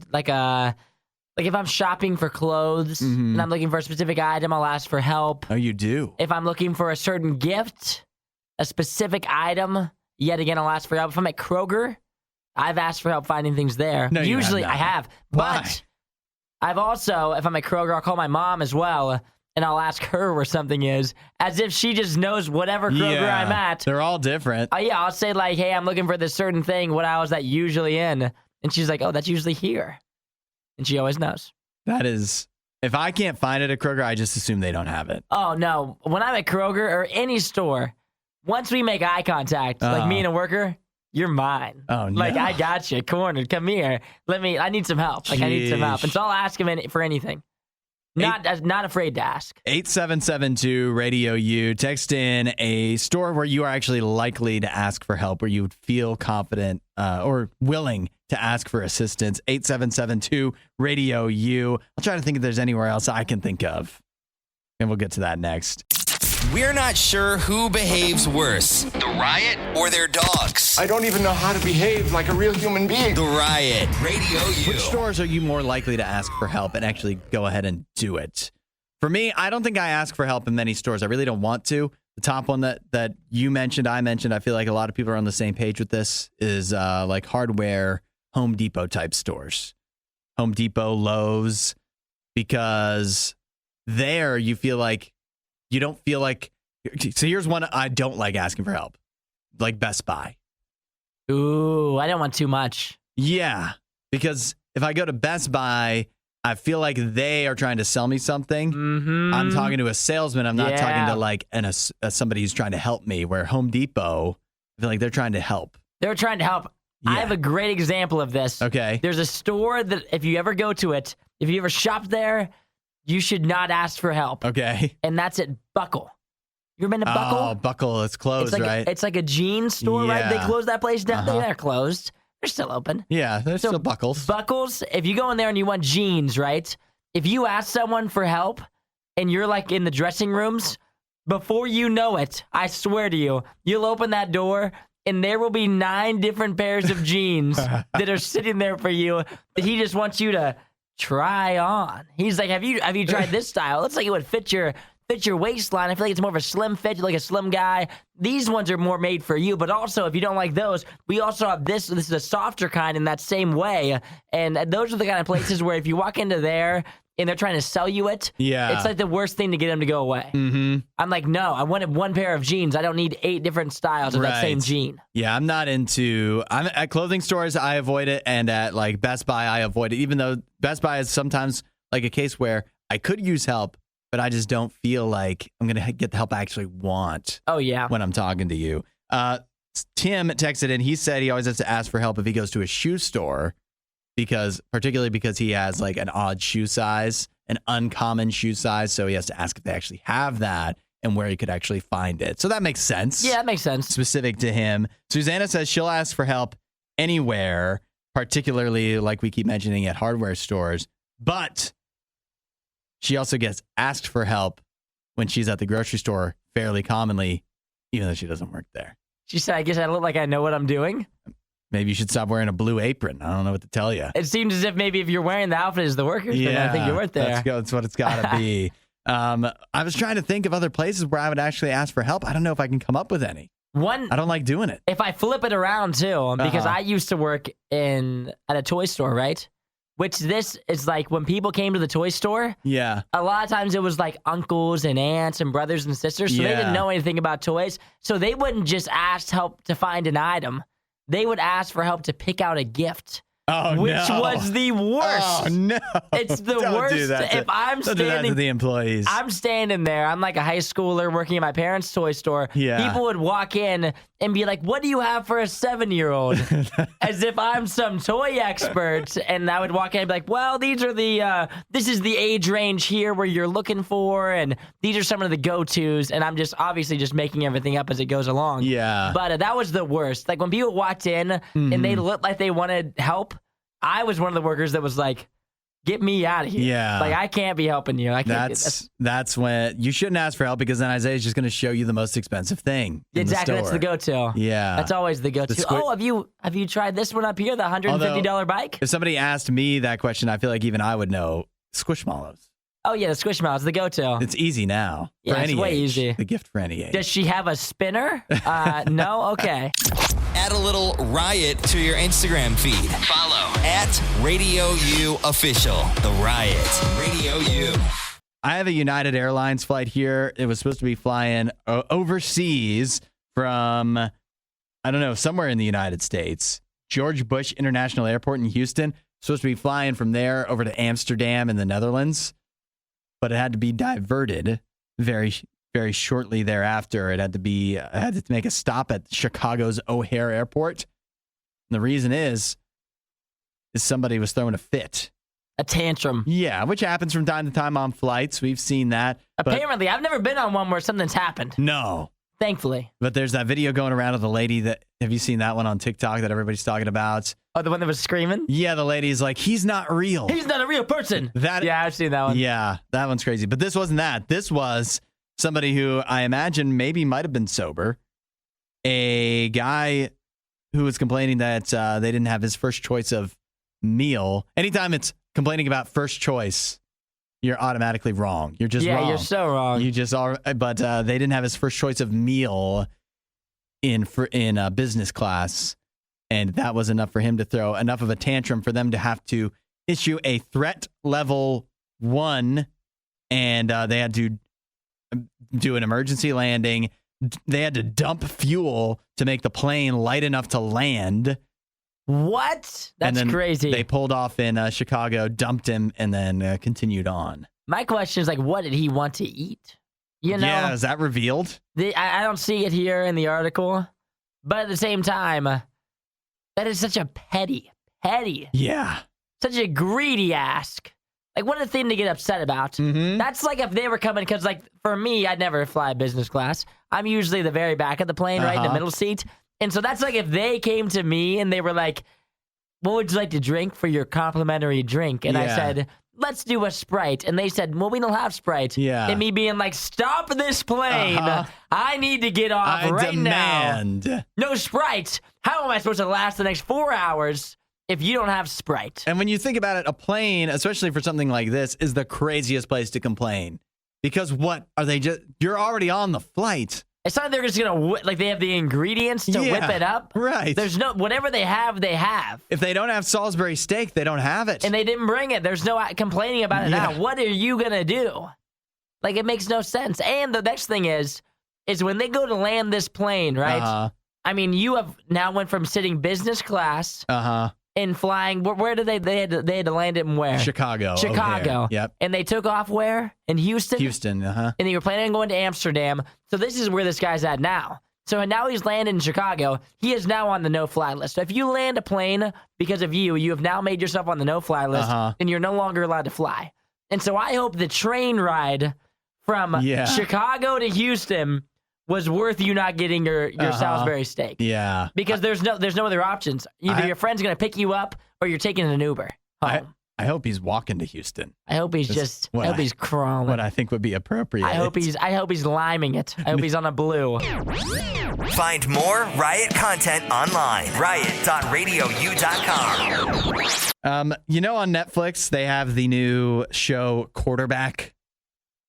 if I'm shopping for clothes and I'm looking for a specific item, I'll ask for help. Oh, you do? If I'm looking for a certain gift, a specific item, yet again, I'll ask for help. If I'm at Kroger, I've asked for help finding things there. No, Usually I have. Why? But I've also, if I'm at Kroger, I'll call my mom as well, and I'll ask her where something is, as if she just knows whatever Kroger I'm at. They're all different. Yeah, I'll say like, hey, I'm looking for this certain thing. What aisle is that usually in? And she's like, oh, that's usually here. And she always knows. That is, if I can't find it at Kroger, I just assume they don't have it. Oh, no. When I'm at Kroger or any store, once we make eye contact, like me and a worker, you're mine. Oh, no. Like, I got you. Cornered. Come here. I need some help. Like, I need some help. And so I'll ask him for anything. Not afraid to ask. 8772 Radio U. Text in a store where you are actually likely to ask for help, where you would feel confident or willing to ask for assistance. 8772 Radio U. I'll try to think if there's anywhere else I can think of. And we'll get to that next. We're not sure who behaves worse, the Riot or their dogs. I don't even know how to behave like a real human being. The Riot, Radio U. Which stores are you more likely to ask for help and actually go ahead and do it? For me, I don't think I ask for help in many stores. I really don't want to. The top one that you mentioned, I mentioned, I feel like a lot of people are on the same page with this, is like hardware, Home Depot type stores. Home Depot, Lowe's, because there you feel like you don't feel like. So here's one I don't like asking for help, like Best Buy. Ooh, I don't want too much. Yeah, because if I go to Best Buy, I feel like they are trying to sell me something. Mm-hmm. I'm talking to a salesman. I'm not talking to like somebody who's trying to help me. Where Home Depot, I feel like they're trying to help. They're trying to help. Yeah. I have a great example of this. Okay. There's a store that if you ever go to it, if you ever shop there, you should not ask for help. Okay. And that's at Buckle. You ever been to Buckle? Oh, Buckle. It's closed, right? It's like a jeans store, right? They Yeah. closed that place down. They're closed. They're still open. Yeah, there's still Buckles. Buckles, if you go in there and you want jeans, right? If you ask someone for help and you're like in the dressing rooms, before you know it, I swear to you, you'll open that door and there will be 9 different pairs of jeans that are sitting there for you that he just wants you to try on. He's like, have you tried this style? Looks like it would fit your waistline. I feel like it's more of a slim fit. You're like a slim guy. These ones are more made for you. But also, if you don't like those, we also have this. This is a softer kind in that same way. And those are the kind of places where if you walk into there and they're trying to sell you it, it's like the worst thing to get them to go away. Mm-hmm. I'm like, no, I wanted one pair of jeans. I don't need 8 different styles of that same jean. Yeah, I'm at clothing stores, I avoid it, and at like Best Buy, I avoid it, even though Best Buy is sometimes like a case where I could use help, but I just don't feel like I'm going to get the help I actually want. Oh, yeah. When I'm talking to you. Tim texted in. He said he always has to ask for help if he goes to a shoe store, particularly because he has like an odd shoe size, an uncommon shoe size. So he has to ask if they actually have that and where he could actually find it. So that makes sense. Yeah, that makes sense. Specific to him. Susanna says she'll ask for help anywhere, particularly like we keep mentioning at hardware stores, but she also gets asked for help when she's at the grocery store fairly commonly, even though she doesn't work there. She said, I guess I look like I know what I'm doing. Maybe you should stop wearing a blue apron. I don't know what to tell you. It seems as if maybe if you're wearing the outfit as the workers, then I think you work there. That's what it's got to be. I was trying to think of other places where I would actually ask for help. I don't know if I can come up with any. I don't like doing it. If I flip it around, too, because I used to work at a toy store, right? Which this is like when people came to the toy store. Yeah. A lot of times it was like uncles and aunts and brothers and sisters. So they didn't know anything about toys. So they wouldn't just ask help to find an item. They would ask for help to pick out a gift. Which was the worst. Oh, no. It's the worst. Do that if I'm don't do that to the employees. I'm standing there. I'm like a high schooler working at my parents' toy store. Yeah. People would walk in and be like, what do you have for a 7-year-old? As if I'm some toy expert. And I would walk in and be like, well, this is the age range here where you're looking for. And these are some of the go-tos. And I'm just obviously just making everything up as it goes along. Yeah. But that was the worst. Like when people walked in and they looked like they wanted help, I was one of the workers that was like, get me out of here. Yeah. Like, I can't be helping you. I can't. That's when you shouldn't ask for help, because then Isaiah's just going to show you the most expensive thing. Exactly. That's the go-to. Yeah. That's always the go-to. Have you tried this one up here, the $150 bike? If somebody asked me that question, I feel like even I would know. Squishmallows. Oh, yeah, the Squishmallows, the go-to. It's easy now. Yeah, for any it's way age. easy. The gift for any age. Does she have a spinner? No? Okay. Add a little riot to your Instagram feed. Follow @RadioU Official. The Riot. Radio U. I have a United Airlines flight here. It was supposed to be flying overseas from, I don't know, somewhere in the United States. George Bush International Airport in Houston. Supposed to be flying from there over to Amsterdam in the Netherlands. But it had to be diverted very, very shortly thereafter. I had to make a stop at Chicago's O'Hare Airport. And the reason is somebody was throwing a fit. A tantrum. Yeah, which happens from time to time on flights. We've seen that. Apparently, I've never been on one where something's happened. No. Thankfully. But there's that video going around of the lady have you seen that one on TikTok that everybody's talking about? Oh, the one that was screaming? Yeah, the lady's like, he's not real. He's not a real person. Yeah, I've seen that one. Yeah, that one's crazy. But this wasn't that. This was somebody who I imagine maybe might have been sober. A guy who was complaining that they didn't have his first choice of meal. Anytime it's complaining about first choice, you're automatically wrong. You're just wrong. Yeah, you're so wrong. You just are. But they didn't have his first choice of meal in business class, and that was enough for him to throw enough of a tantrum for them to have to issue a threat level 1, and they had to do an emergency landing. They had to dump fuel to make the plane light enough to land. What? That's crazy. They pulled off in Chicago, dumped him, and then continued on. My question is, like, what did he want to eat? You know? Yeah, is that revealed? I don't see it here in the article. But at the same time, that is such a petty. Yeah. Such a greedy ask. Like, what a thing to get upset about. Mm-hmm. That's like if they were coming, because, like, for me, I'd never fly business class. I'm usually the very back of the plane, right, in the middle seat. And so that's like if they came to me and they were like, what would you like to drink for your complimentary drink? And I said, let's do a Sprite. And they said, well, we don't have Sprite. Yeah. And me being like, stop this plane. I need to get off demand. now. No Sprite. How am I supposed to last the next 4 hours if you don't have Sprite? And when you think about it, a plane, especially for something like this, is the craziest place to complain. Because what are they you're already on the flight. It's not like they're just gonna they have the ingredients to whip it up. Right. There's no whatever they have, they have. If they don't have Salisbury steak, they don't have it. And they didn't bring it. There's no complaining about it now. What are you gonna do? Like, it makes no sense. And the next thing is when they go to land this plane, right? I mean, you have now went from sitting business class and flying. Where did they had to land it and where? Chicago. Yep. And they took off where? In Houston? Houston, And they were planning on going to Amsterdam. So this is where this guy's at now. So now he's landed in Chicago. He is now on the no-fly list. So if you land a plane because of you have now made yourself on the no-fly list, and you're no longer allowed to fly. And so I hope the train ride from Chicago to Houston was worth you not getting your Salisbury steak. Yeah. Because there's no other options. Either your friend's going to pick you up or you're taking an Uber home. I hope he's walking to Houston. I hope he's he's crawling. What I think would be appropriate. I hope he's liming it. I hope he's on a blue. Find more Riot content online. Riot.radiou.com. On Netflix they have the new show Quarterback,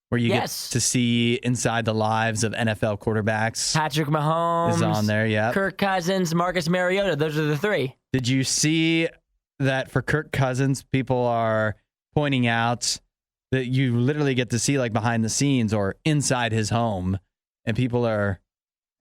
where you get to see inside the lives of NFL quarterbacks. Patrick Mahomes is on there, yeah. Kirk Cousins, Marcus Mariota. Those are the three. Did you see that for Kirk Cousins, people are pointing out that you literally get to see like behind the scenes or inside his home, and people are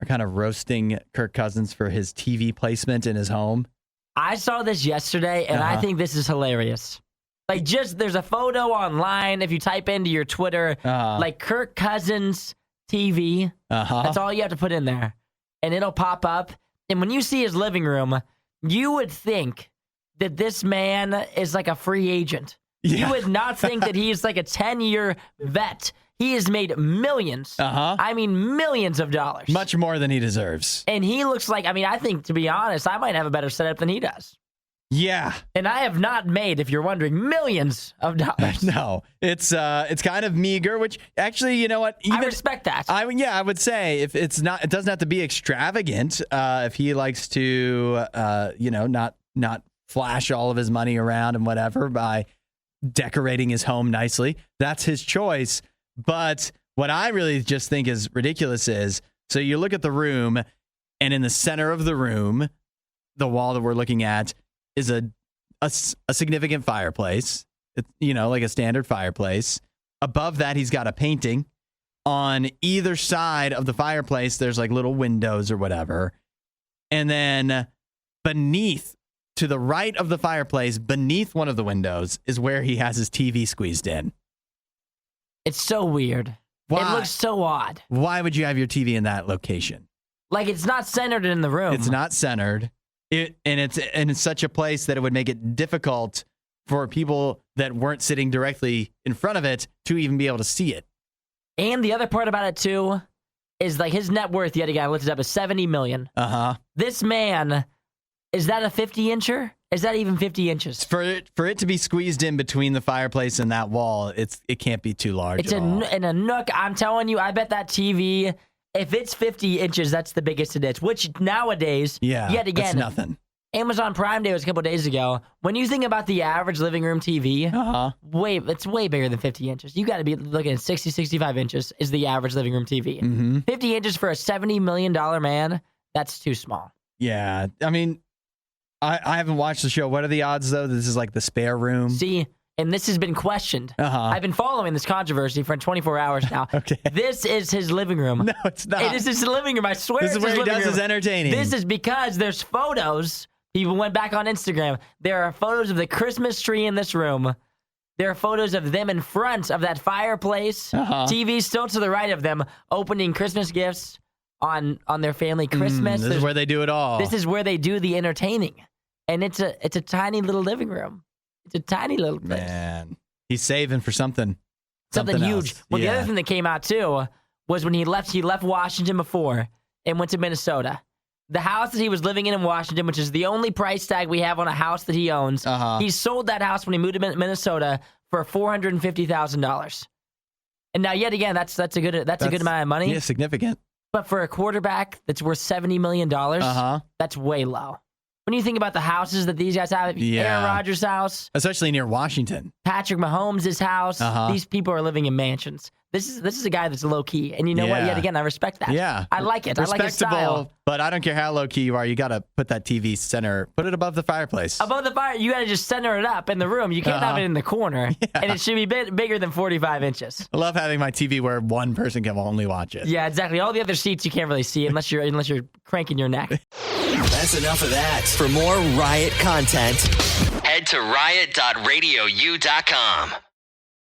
kind of roasting Kirk Cousins for his TV placement in his home? I saw this yesterday, and I think this is hilarious. Like, there's a photo online, if you type into your Twitter, like Kirk Cousins TV. That's all you have to put in there. And it'll pop up. And when you see his living room, you would think that this man is like a free agent. Yeah. You would not think that he's like a 10-year vet. He has made millions. I mean, millions of dollars. Much more than he deserves. And he looks like, I think, to be honest, I might have a better setup than he does. Yeah. And I have not made, if you're wondering, millions of dollars. No. It's kind of meager, which actually, you know what? I respect that. I would say if it's not, it doesn't have to be extravagant. If he likes to, not flash all of his money around and whatever by decorating his home nicely, that's his choice. But what I really just think is ridiculous is, so you look at the room, and in the center of the room, the wall that we're looking at, is a significant fireplace, like a standard fireplace. Above that, he's got a painting. On either side of the fireplace, there's like little windows or whatever. And then beneath, to the right of the fireplace, beneath one of the windows, is where he has his TV squeezed in. It's so weird. Why? It looks so odd. Why would you have your TV in that location? Like, it's not centered in the room. It's not centered. It's such a place that it would make it difficult for people that weren't sitting directly in front of it to even be able to see it. And the other part about it too is like his net worth, yet again, I looked it up, is $70 million. This man, is that a 50-incher? Is that even 50 inches? For it to be squeezed in between the fireplace and that wall, it can't be too large. It's in a nook. I'm telling you, I bet that TV, if it's 50 inches, that's the biggest it is, which nowadays, yet again, that's nothing. Amazon Prime Day was a couple days ago. When you think about the average living room TV, it's way bigger than 50 inches. You got to be looking at 60, 65 inches is the average living room TV. 50 inches for a $70 million man, that's too small. Yeah. I mean, I haven't watched the show. What are the odds, though? This is like the spare room. See, and this has been questioned. I've been following this controversy for 24 hours now. Okay. This is his living room. No, it's not. It is his living room. I swear this is where he does his entertaining. This is because there's photos. People went back on Instagram. There are photos of the Christmas tree in this room. There are photos of them in front of that fireplace. TV still to the right of them, opening Christmas gifts on their family Christmas. This is where they do it all. This is where they do the entertaining. And it's a tiny little living room. It's a tiny little place. Man, he's saving for something huge. Else. Well, the other thing that came out too was when he left Washington before and went to Minnesota. The house that he was living in Washington, which is the only price tag we have on a house that he owns, he sold that house when he moved to Minnesota for $450,000. And now, yet again, that's a good amount of money. Yeah, significant. But for a quarterback that's worth $70 million, that's way low. when you think about the houses that these guys have, Aaron Rodgers' house, especially near Washington, Patrick Mahomes' house, these people are living in mansions. This is a guy that's low key, and you know what? Yet again, I respect that. Yeah, I like it. I like his style. But I don't care how low key you are. You got to put that TV center, put it above the fireplace. Above the fire, you got to just center it up in the room. You can't have it in the corner, and it should be bigger than 45 inches. I love having my TV where one person can only watch it. Yeah, exactly. All the other seats you can't really see unless you're cranking your neck. That's enough of that. For more Riot content, head to riot.radiou.com.